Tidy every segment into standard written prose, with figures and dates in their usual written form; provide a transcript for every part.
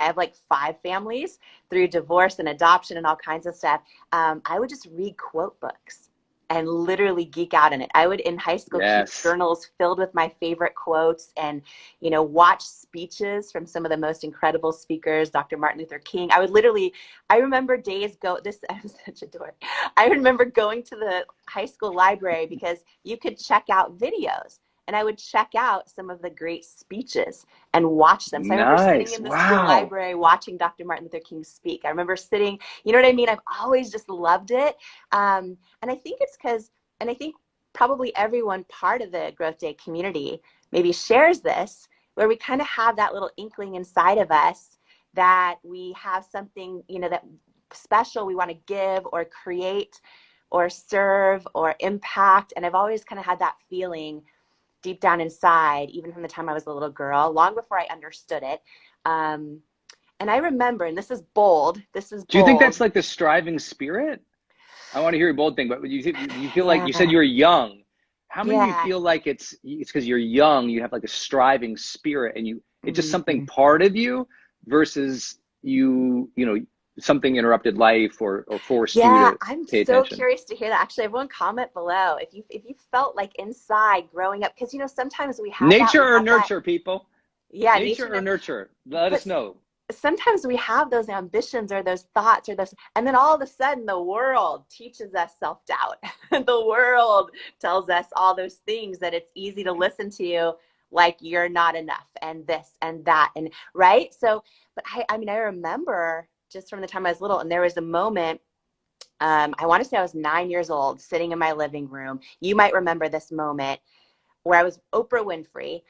have like 5 families through divorce and adoption and all kinds of stuff. I would just read quote books and literally geek out in it. I would, in high school, keep journals filled with my favorite quotes and, you know, watch speeches from some of the most incredible speakers, Dr. Martin Luther King. I remember I was such a dork. I remember going to the high school library because you could check out videos. And I would check out some of the great speeches and watch them. So I remember sitting in the school library watching Dr. Martin Luther King speak. I remember sitting, you know what I mean? I've always just loved it. And I think it's because, and I think probably everyone part of the Growth Day community maybe shares this, where we kind of have that little inkling inside of us that we have something, you know, that special we want to give or create or serve or impact. And I've always kind of had that feeling deep down inside, even from the time I was a little girl, long before I understood it. And I remember, and this is bold. Do you think that's like the striving spirit? I want to hear your bold thing, but you feel like you said you were young. How many of you feel like it's because you're young, you have like a striving spirit and it's just something part of you versus you know, something interrupted life or forced you to pay attention? I'm so curious to hear that. Actually, everyone comment below if you felt like inside growing up, because, you know, sometimes we have nature or nurture, people. Yeah, nature or nurture. Let us know. Sometimes we have those ambitions or those thoughts and then all of a sudden the world teaches us self-doubt. The world tells us all those things that it's easy to listen to, like you're not enough and this and that, and right. So, but I mean, I remember just from the time I was little, and there was a moment, I want to say I was 9 years old, sitting in my living room. You might remember this moment where Oprah Winfrey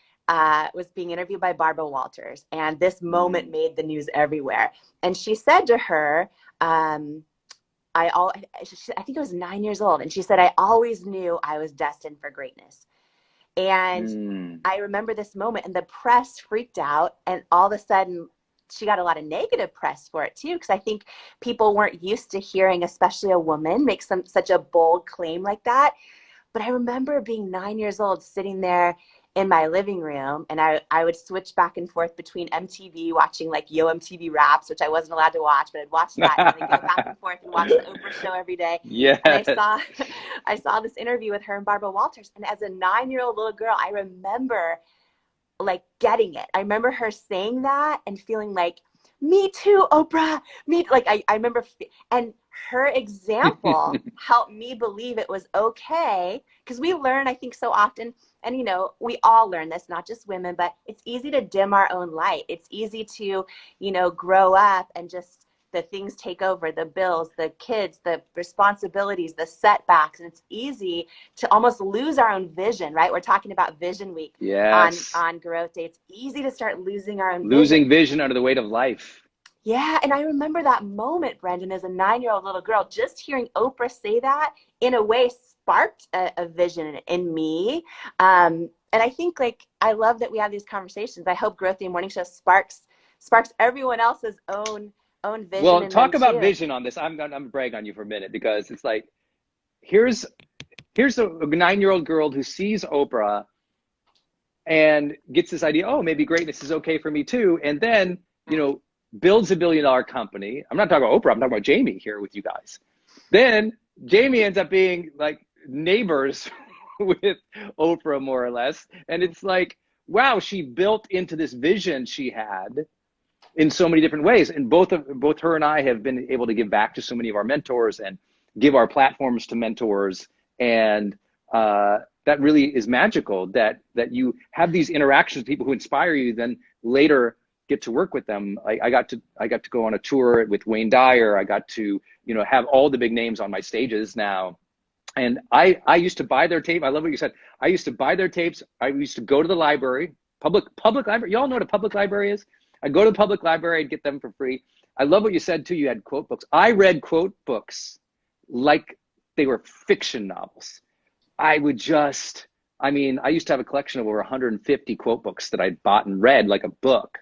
was being interviewed by Barbara Walters, and this moment made the news everywhere. And she said to her, I think I was 9 years old, and she said, "I always knew I was destined for greatness." And I remember this moment, and the press freaked out, and all of a sudden she got a lot of negative press for it too, because I think people weren't used to hearing, especially a woman, make such a bold claim like that. But I remember being 9 years old, sitting there in my living room, and I would switch back and forth between MTV, watching like Yo MTV Raps, which I wasn't allowed to watch, but I'd watch that and then go back and forth and watch the Oprah show every day. Yeah. And I saw this interview with her and Barbara Walters, and as a 9-year-old little girl, I remember like getting it. I remember her saying that and feeling like, me too, Oprah, I remember, and her example helped me believe it was okay, because we learn, I think, so often, and you know, we all learn this, not just women, but it's easy to dim our own light. It's easy to, you know, grow up and just the things take over, the bills, the kids, the responsibilities, the setbacks. And it's easy to almost lose our own vision, right? We're talking about Vision Week on Growth Day. It's easy to start losing our own vision under the weight of life. Yeah. And I remember that moment, Brendon, as a 9-year-old little girl, just hearing Oprah say that in a way sparked a vision in me. And I think, like, I love that we have these conversations. I hope Growth Day Morning Show sparks everyone else's own vision. Well, talk about vision on this. I'm gonna brag on you for a minute, because it's like, here's a 9-year-old girl who sees Oprah and gets this idea, oh, maybe greatness is okay for me too, and then, you know, builds $1 billion company. I'm not talking about Oprah, I'm talking about Jamie here with you guys. Then Jamie ends up being like neighbors with Oprah, more or less, and it's like, wow, she built into this vision she had in so many different ways. And both her and I have been able to give back to so many of our mentors and give our platforms to mentors. And that really is magical, that you have these interactions with people who inspire you, then later get to work with them. I got to go on a tour with Wayne Dyer. I got to, you know, have all the big names on my stages now. And I used to buy their tape. I love what you said. I used to buy their tapes. I used to go to the library, public library. Y'all know what a public library is? I go to the public library and get them for free. I love what you said too. You had quote books. I read quote books like they were fiction novels. I used to have a collection of over 150 quote books that I'd bought and read like a book.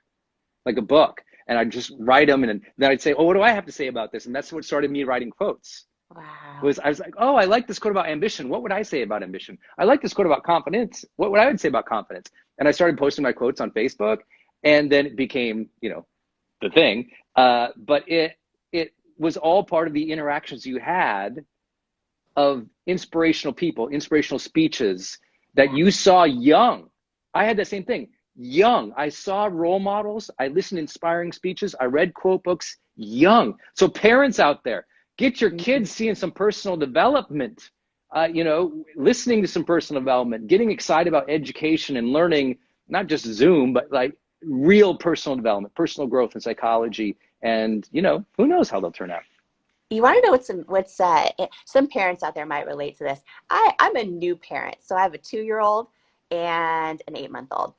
And I'd just write them, and then I'd say, oh, what do I have to say about this? And that's what started me writing quotes. Wow. I was like, oh, I like this quote about ambition. What would I say about ambition? I like this quote about confidence. What would I say about confidence? And I started posting my quotes on Facebook. And then it became, you know, the thing. But it was all part of the interactions you had of inspirational people, inspirational speeches that you saw young. I had the same thing. Young. I saw role models. I listened to inspiring speeches. I read quote books young. So parents out there, get your kids seeing some personal development, listening to some personal development, getting excited about education and learning, not just Zoom, but like real personal development, personal growth in psychology. And, who knows how they'll turn out. You want to know what's some parents out there might relate to this. I'm a new parent. So I have a 2-year-old and an 8-month-old.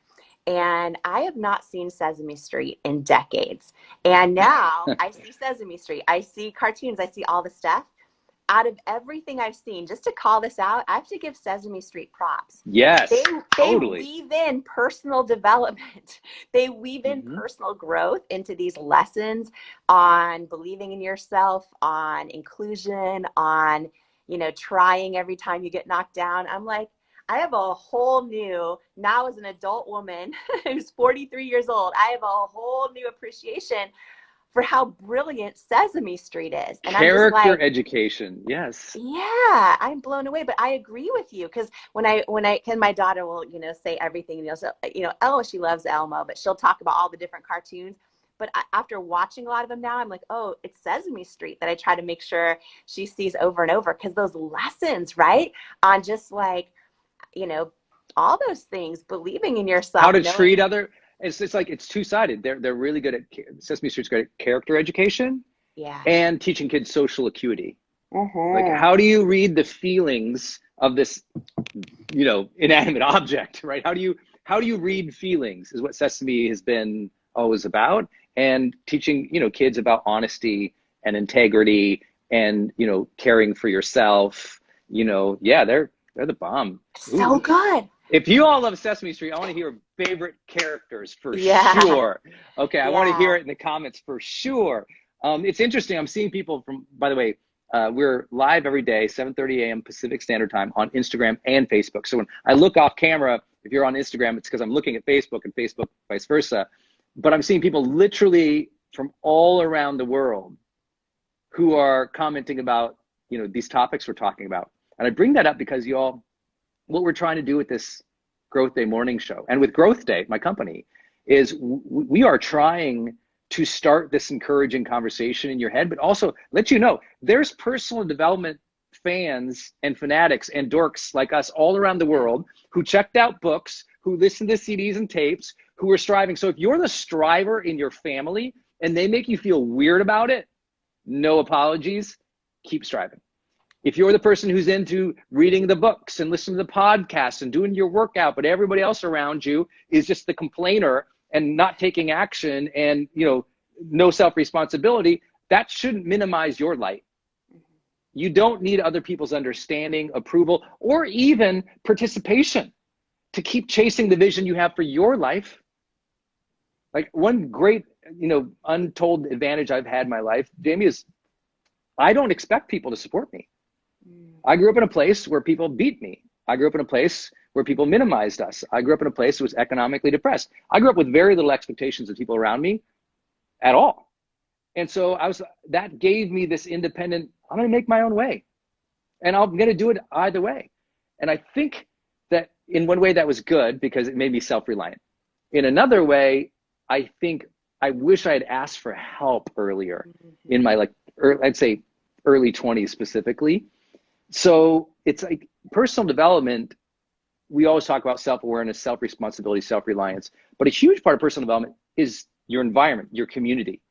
And I have not seen Sesame Street in decades. And now I see Sesame Street. I see cartoons. I see all the stuff. Out of everything I've seen, just to call this out, I have to give Sesame Street props. Yes, totally. They weave in personal development. They weave in personal growth into these lessons on believing in yourself, on inclusion, on, trying every time you get knocked down. I'm like, I have a whole new, now as an adult woman who's 43 years old, I have a whole new appreciation for how brilliant Sesame Street is. And character I'm just like, education, yes. Yeah, I'm blown away. But I agree with you, because when my daughter will, say everything, oh, she loves Elmo, but she'll talk about all the different cartoons. But after watching a lot of them now, I'm like, oh, it's Sesame Street that I try to make sure she sees over and over, because those lessons, right, on just like, all those things, believing in yourself, how to treat other. It's like it's two-sided. They're really good at Sesame Street's good at character education, and teaching kids social acuity. Like, how do you read the feelings of this, inanimate object, right? How do you read feelings is what Sesame has been always about, and teaching kids about honesty and integrity and caring for yourself. They're the bomb. So good. If you all love Sesame Street, I want to hear favorite characters for sure. Okay, I want to hear it in the comments for sure. It's interesting. I'm seeing people from, by the way, we're live every day, 7:30 a.m. Pacific Standard Time on Instagram and Facebook. So when I look off camera, if you're on Instagram, it's because I'm looking at Facebook, and Facebook vice versa. But I'm seeing people literally from all around the world who are commenting about, these topics we're talking about. And I bring that up because what we're trying to do with this Growth Day morning show and with Growth Day, my company, is we are trying to start this encouraging conversation in your head, but also let you know there's personal development fans and fanatics and dorks like us all around the world who checked out books, who listen to CDs and tapes, who are striving. So if you're the striver in your family and they make you feel weird about it, no apologies, keep striving. If you're the person who's into reading the books and listening to the podcasts and doing your workout, but everybody else around you is just the complainer and not taking action and, no self-responsibility, that shouldn't minimize your light. You don't need other people's understanding, approval, or even participation to keep chasing the vision you have for your life. Like, one great, untold advantage I've had in my life, Jamie, is I don't expect people to support me. I grew up in a place where people beat me. I grew up in a place where people minimized us. I grew up in a place that was economically depressed. I grew up with very little expectations of people around me at all. And so that gave me this independent, I'm going to make my own way. And I'm going to do it either way. And I think that in one way that was good because it made me self-reliant. In another way, I think I wish I had asked for help earlier in my, I'd say early 20s specifically. So it's like personal development. We always talk about self-awareness, self-responsibility, self-reliance, but a huge part of personal development is your environment, your community.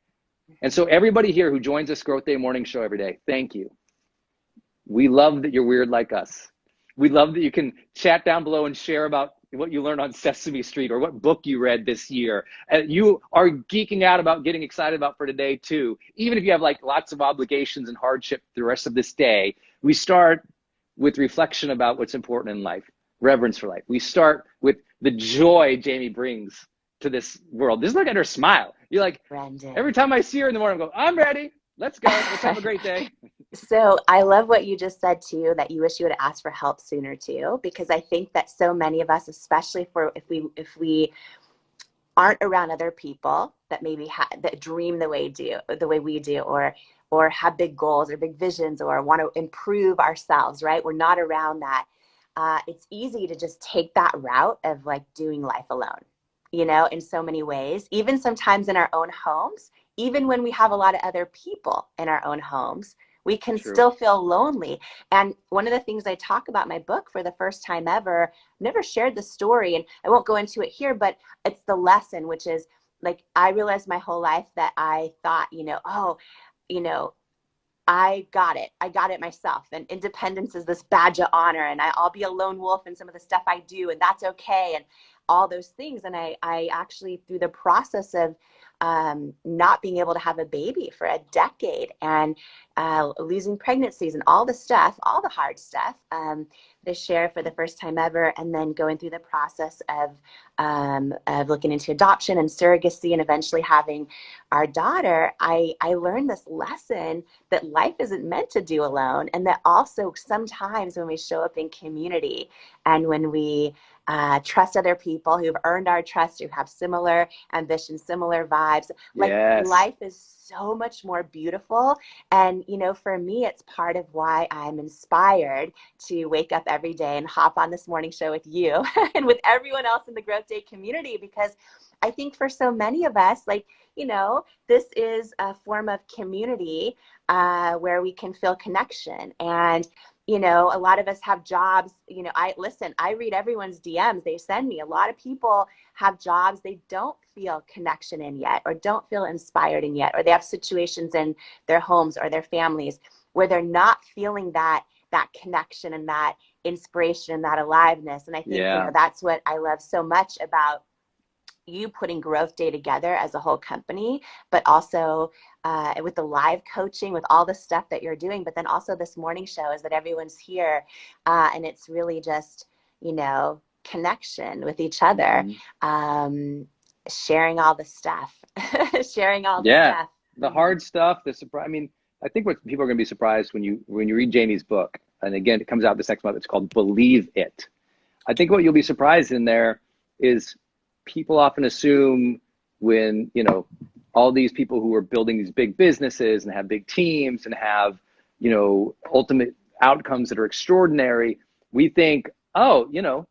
And so everybody here who joins this Growth Day morning show every day, thank you. We love that you're weird like us. We love that you can chat down below and share about what you learned on Sesame Street or what book you read this year. You are geeking out about getting excited about for today too. Even if you have like lots of obligations and hardship the rest of this day, we start with reflection about what's important in life, reverence for life. We start with the joy Jamie brings to this world. Just look at her smile. You're like, Brendon. Every time I see her in the morning, I go, I'm ready. Let's go. Let's have a great day. So I love what you just said too, that you wish you would have asked for help sooner too, because I think that so many of us, especially if we aren't around other people that maybe that dream the way we do, or have big goals or big visions or want to improve ourselves, right? We're not around that. It's easy to just take that route of like doing life alone, you know, in so many ways, even sometimes in our own homes, even when we have a lot of other people in our own homes, we can still feel lonely. And one of the things I talk about in my book for the first time ever, I've never shared the story and I won't go into it here, but it's the lesson, which is like, I realized my whole life that I thought, you know, oh, you know, I got it myself. And independence is this badge of honor. And I'll be a lone wolf in some of the stuff I do, and that's okay. And all those things. And I actually, through the process of not being able to have a baby for a decade and losing pregnancies and all the stuff, all the hard stuff, to share for the first time ever, and then going through the process of looking into adoption and surrogacy and eventually having our daughter, I learned this lesson that life isn't meant to do alone, and that also sometimes when we show up in community and when we trust other people who've earned our trust, who have similar ambitions, similar vibes, like life is so much more beautiful. And, you know, for me, it's part of why I'm inspired to wake up every day and hop on this morning show with you and with everyone else in the Growth Day community, because I think for so many of us, like, you know, this is a form of community where we can feel connection. And you know, a lot of us have jobs, you know, I read everyone's DMs they send me. A lot of people have jobs they don't feel connection in yet, or don't feel inspired in yet, or they have situations in their homes or their families where they're not feeling that connection and that inspiration and that aliveness. And I think, you know, that's what I love so much about you putting Growth Day together as a whole company, but also with the live coaching, with all the stuff that you're doing, but then also this morning show, is that everyone's here and it's really just, you know, connection with each other, sharing all the stuff, sharing all the stuff. The hard stuff, the surprise. I mean, I think what people are going to be surprised when you read Jamie's book, and again, it comes out this next month, it's called Believe It. I think what you'll be surprised in there is people often assume when, you know, all these people who are building these big businesses and have big teams and have, you know, ultimate outcomes that are extraordinary, we think, oh, you know,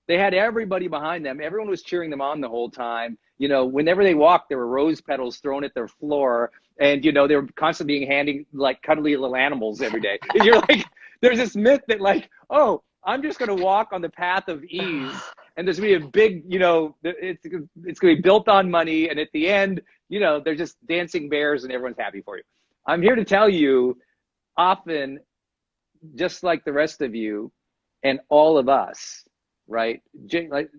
they had everybody behind them. Everyone was cheering them on the whole time. You know, whenever they walked, there were rose petals thrown at their floor. And, you know, they were constantly being handing like cuddly little animals every day. And you're like, there's this myth that like, oh, I'm just going to walk on the path of ease. And there's going to be a big, you know, it's going to be built on money. And at the end, you know, they're just dancing bears and everyone's happy for you. I'm here to tell you, often, just like the rest of you and all of us, right?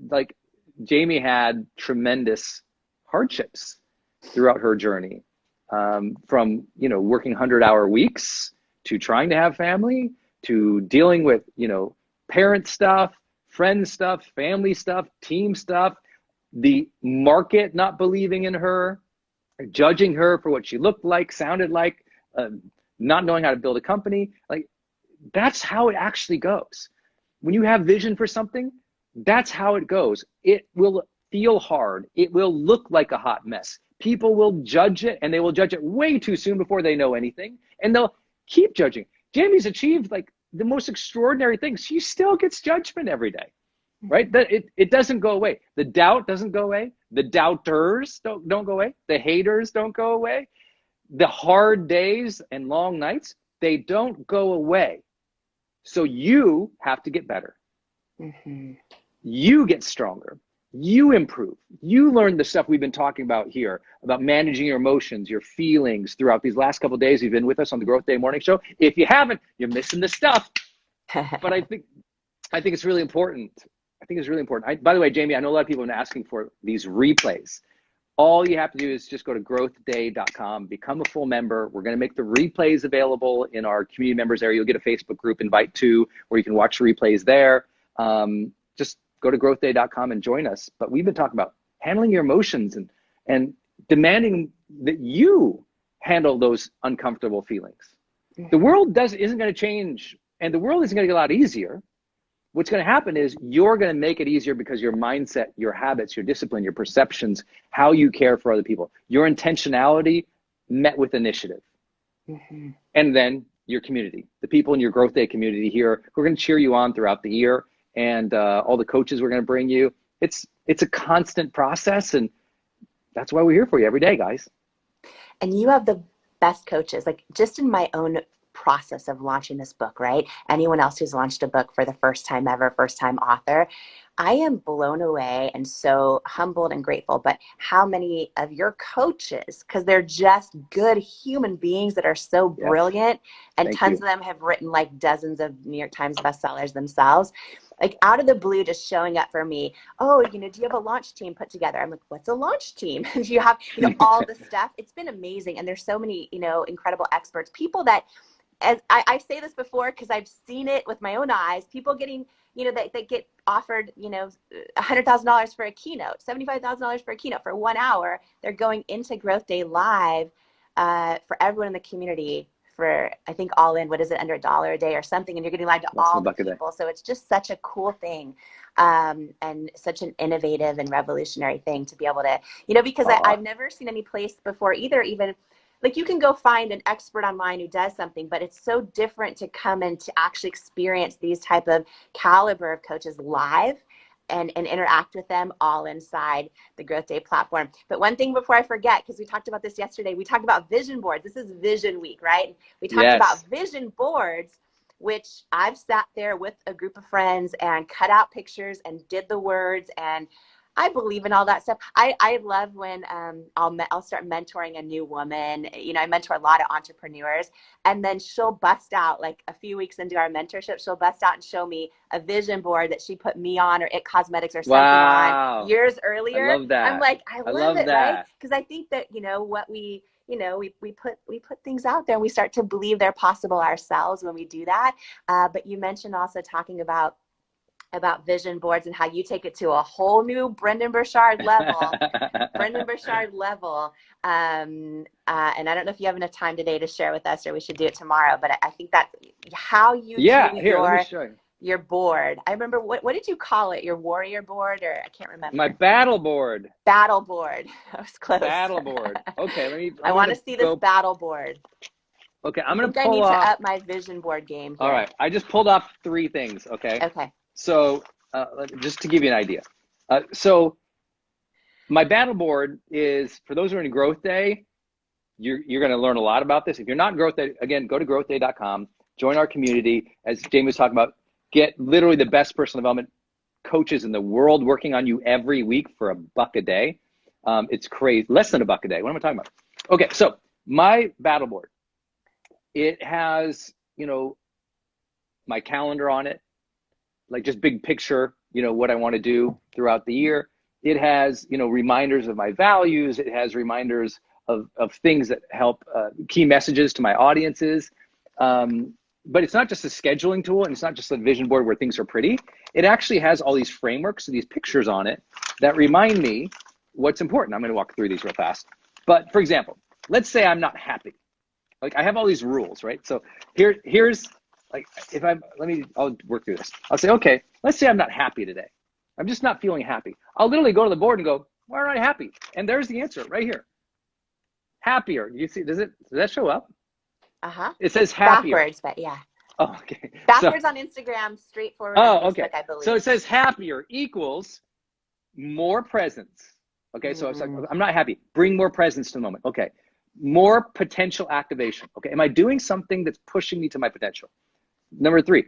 Like Jamie had tremendous hardships throughout her journey, from, you know, working 100-hour weeks to trying to have family, to dealing with, you know, parent stuff, friend stuff, family stuff, team stuff, the market not believing in her, judging her for what she looked like, sounded like, not knowing how to build a company. Like, that's how it actually goes. When you have vision for something, that's how it goes. It will feel hard. It will look like a hot mess. People will judge it, and they will judge it way too soon before they know anything, and they'll keep judging. Jamie's achieved like the most extraordinary things. She still gets judgment every day, right? It doesn't go away. The doubt doesn't go away. The doubters don't go away. The haters don't go away. The hard days and long nights, they don't go away. So you have to get better. You get stronger. You improve. You learn the stuff we've been talking about here, about managing your emotions, your feelings throughout these last couple of days you've been with us on the Growth Day Morning Show. If you haven't, you're missing the stuff. But I think it's really important. I think it's really important. By the way, Jamie, I know a lot of people have been asking for these replays. All you have to do is just go to growthday.com, become a full member. We're going to make the replays available in our community members area. You'll get a Facebook group invite to where you can watch the replays there. Just go to growthday.com and join us. But we've been talking about handling your emotions and demanding that you handle those uncomfortable feelings. The world isn't going to change, and the world isn't going to get a lot easier. what's going to happen is you're going to make it easier because your mindset, your habits, your discipline, your perceptions, how you care for other people, your intentionality met with initiative. Mm-hmm. And then your community, the people in your growth day community here, who are going to cheer you on throughout the year, and all the coaches we're going to bring you. It's a constant process, and that's why we're here for you every day, guys. And you have the best coaches. Like, just in my own process of launching this book, right? Anyone else who's launched a book for the first time ever, first time author, I am blown away and so humbled and grateful. But how many of your coaches, because they're just good human beings that are so brilliant, and tons of them have written like dozens of New York Times bestsellers themselves, like out of the blue, just showing up for me. Oh, do you have a launch team put together? I'm like, what's a launch team? Do you have, all the stuff? It's been amazing. And there's so many, incredible experts, people that, as I say this before, because I've seen it with my own eyes, people getting, they get offered, $100,000 for a keynote, $75,000 for a keynote for 1 hour. They're going into Growth Day live for everyone in the community for, I think all in, what is it, under $1 a day or something, and you're getting live to all the people. So it's just such a cool thing, and such an innovative and revolutionary thing to be able to, because I've never seen any place before either, even like you can go find an expert online who does something, but it's so different to come and to actually experience these type of caliber of coaches live and interact with them all inside the Growth Day platform. But one thing before I forget, because we talked about this yesterday, we talked about vision boards. This is Vision Week, right? We talked about vision boards, which I've sat there with a group of friends and cut out pictures and did the words, and I believe in all that stuff. I love when I'll start mentoring a new woman. I mentor a lot of entrepreneurs, and then she'll bust out, like a few weeks into our mentorship, she'll bust out and show me a vision board that she put me on, or It Cosmetics or something on years earlier. I love that. I'm like, I love it, that. Right? Because I think that, what we put things out there, and we start to believe they're possible ourselves when we do that. But you mentioned also talking about vision boards and how you take it to a whole new Brendon Burchard level. And I don't know if you have enough time today to share with us, or we should do it tomorrow, but I think that how you do your board. I remember, what did you call it? Your warrior board, or I can't remember. My battle board. Battle board. I was close. Battle board. Okay, I want to see this battle board. Okay, I need to up my vision board game here. All right, I just pulled off 3 things, okay? Okay. So just to give you an idea. So my battle board is, for those who are in Growth Day, you're going to learn a lot about this. If you're not in Growth Day, again, go to growthday.com, join our community. As Jamie was talking about, get literally the best personal development coaches in the world working on you every week for $1 a day. It's crazy. Less than $1 a day. What am I talking about? Okay, so my battle board, it has, my calendar on it, like just big picture, what I want to do throughout the year. It has, reminders of my values. It has reminders of things that help, key messages to my audiences. But it's not just a scheduling tool, and it's not just a vision board where things are pretty. It actually has all these frameworks and these pictures on it that remind me what's important. I'm going to walk through these real fast. But for example, let's say I'm not happy. Like, I have all these rules, right? So here's, like, I'll work through this. I'll say, okay, let's say I'm not happy today. I'm just not feeling happy. I'll literally go to the board and go, why aren't I happy? And there's the answer right here. Happier. You see, does that show up? Uh-huh. It says happier. Backwards, but yeah. Oh, okay. Backwards on Instagram, straightforward on Facebook, okay. I believe. So it says happier equals more presence. Okay, so it's like, I'm not happy. Bring more presence to the moment. Okay. More potential activation. Okay, am I doing something that's pushing me to my potential? Number 3,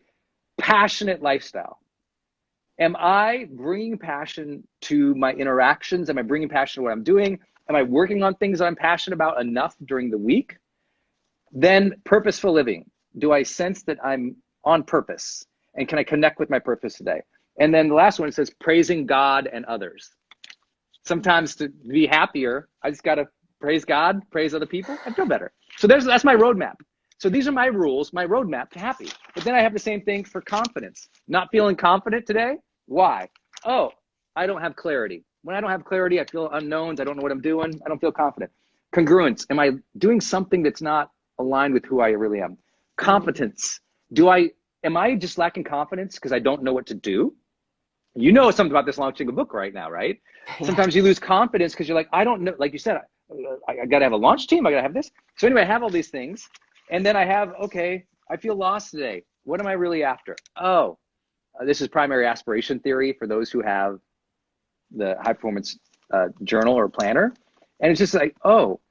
passionate lifestyle. Am I bringing passion to my interactions? Am I bringing passion to what I'm doing? Am I working on things that I'm passionate about enough during the week? Then purposeful living. Do I sense that I'm on purpose? And can I connect with my purpose today? And then the last one, it says praising God and others. Sometimes to be happier, I just got to praise God, praise other people, and feel better. So that's my roadmap. So these are my rules, my roadmap to happy. But then I have the same thing for confidence. Not feeling confident today? Why? Oh, I don't have clarity. When I don't have clarity, I feel unknowns. I don't know what I'm doing. I don't feel confident. Congruence. Am I doing something that's not aligned with who I really am? Competence. Do I am I just lacking confidence because I don't know what to do? You know something about this launching a book right now, right? Yeah. Sometimes you lose confidence because you're like, I don't know. Like you said, I got to have a launch team. I got to have this. So anyway, I have all these things. And then I have, okay, I feel lost today. What am I really after? Oh, this is primary aspiration theory for those who have the high performance journal or planner. And it's just like, oh,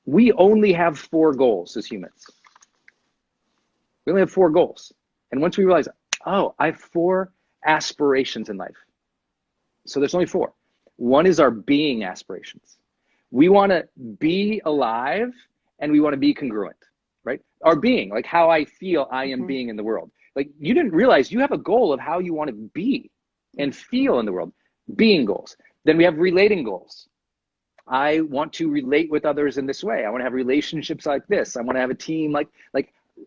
we only have 4 goals as humans. We only have 4 goals. And once we realize, oh, I have 4 aspirations in life. So there's only 4. One is our being aspirations. We want to be alive and we want to be congruent, right? Our being, like how I feel I am being in the world. Like you didn't realize you have a goal of how you want to be and feel in the world. Being goals. Then we have relating goals. I want to relate with others in this way. I want to have relationships like this. I want to have a team like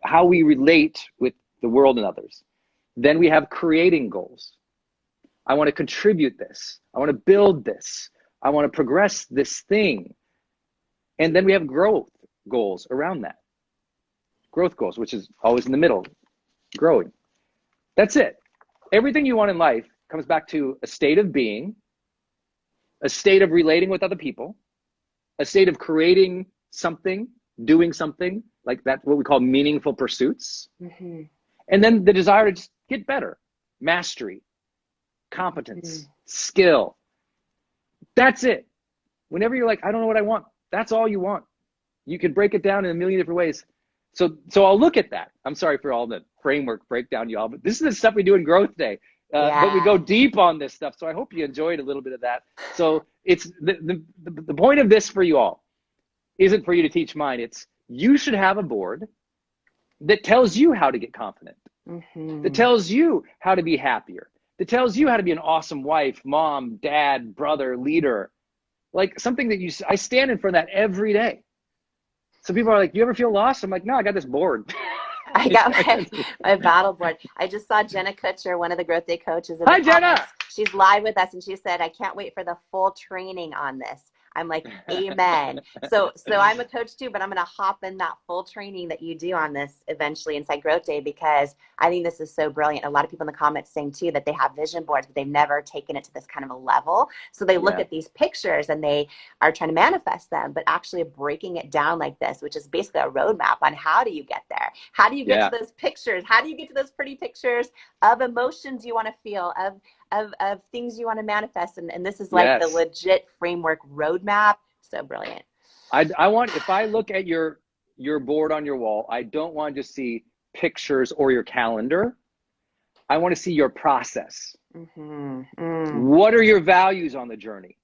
how we relate with the world and others. Then we have creating goals. I want to contribute this. I want to build this. I want to progress this thing. And then we have growth goals around that. Growth goals, which is always in the middle, growing. That's it. Everything you want in life comes back to a state of being, a state of relating with other people, a state of creating something, doing something, like that's what we call meaningful pursuits. And then the desire to just get better, mastery, competence, skill. That's it. Whenever you're like, I don't know what I want, that's all you want. You can break it down in a million different ways. So I'll look at that. I'm sorry for all the framework breakdown, y'all, but this is the stuff we do in Growth Day. But we go deep on this stuff. So I hope you enjoyed a little bit of that. So it's the point of this for you all isn't for you to teach mine. It's you should have a board that tells you how to get confident, that tells you how to be happier, that tells you how to be an awesome wife, mom, dad, brother, leader, like something that I stand in front of that every day. So people are like, you ever feel lost? I'm like, no, I got this board. I got my battle board. I just saw Jenna Kutcher, one of the Growth Day coaches. Hi, Jenna. She's live with us, and she said, I can't wait for the full training on this. I'm like, amen. So I'm a coach too, but I'm going to hop in that full training that you do on this eventually inside Growth Day, because I think this is so brilliant. A lot of people in the comments saying too that they have vision boards, but they've never taken it to this kind of a level. So they look at these pictures and they are trying to manifest them, but actually breaking it down like this, which is basically a roadmap on how do you get there? How do you get to those pictures? How do you get to those pretty pictures of emotions you want to feel, of things you want to manifest? And this is like the legit framework roadmap. So brilliant. I want, if I look at your board on your wall, I don't want to just see pictures or your calendar. I want to see your process. What are your values on the journey?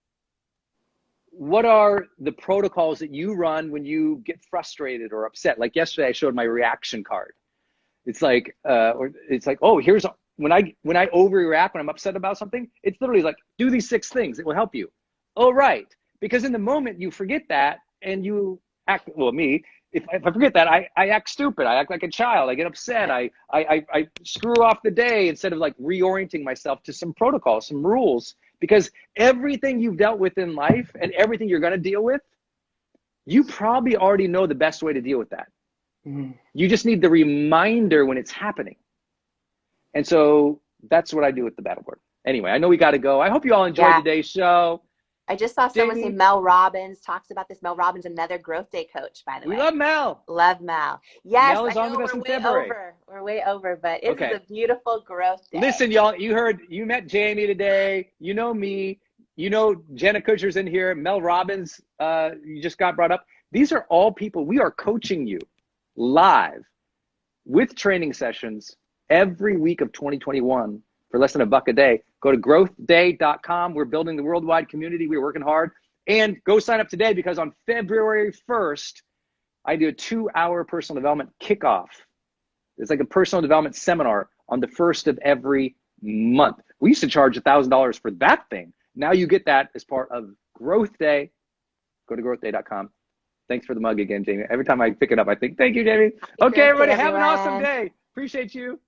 What are the protocols that you run when you get frustrated or upset? Like yesterday, I showed my reaction card. It's like, oh, here's, when I overreact, when I'm upset about something, it's literally like, do these 6 things. It will help you. Oh, right. Because in the moment you forget that and you act, well, me, if I forget that, I act stupid. I act like a child. I get upset. I screw off the day instead of like reorienting myself to some protocols, some rules, because everything you've dealt with in life and everything you're going to deal with, you probably already know the best way to deal with that. You just need the reminder when it's happening. And so that's what I do with the battle board. Anyway, I know we got to go. I hope you all enjoyed today's show. I just saw someone say Mel Robbins talks about this. Mel Robbins, another Growth Day coach, by the way. We love Mel. Love Mel. Yes, Mel is on with us in February. We're way over, but it's a beautiful Growth Day. Listen, y'all, you met Jamie today. You know me. You know Jenna Kutcher's in here. Mel Robbins, you just got brought up. These are all people. We are coaching you live with training sessions every week of 2021 for less than $1 a day. Go to growthday.com. We're building the worldwide community. We're working hard. And go sign up today, because on February 1st, I do a 2-hour personal development kickoff. It's like a personal development seminar on the 1st of every month. We used to charge $1,000 for that thing. Now you get that as part of Growth Day. Go to growthday.com. Thanks for the mug again, Jamie. Every time I pick it up, I think, thank you, Jamie. Okay, everybody, have an awesome day. Appreciate you.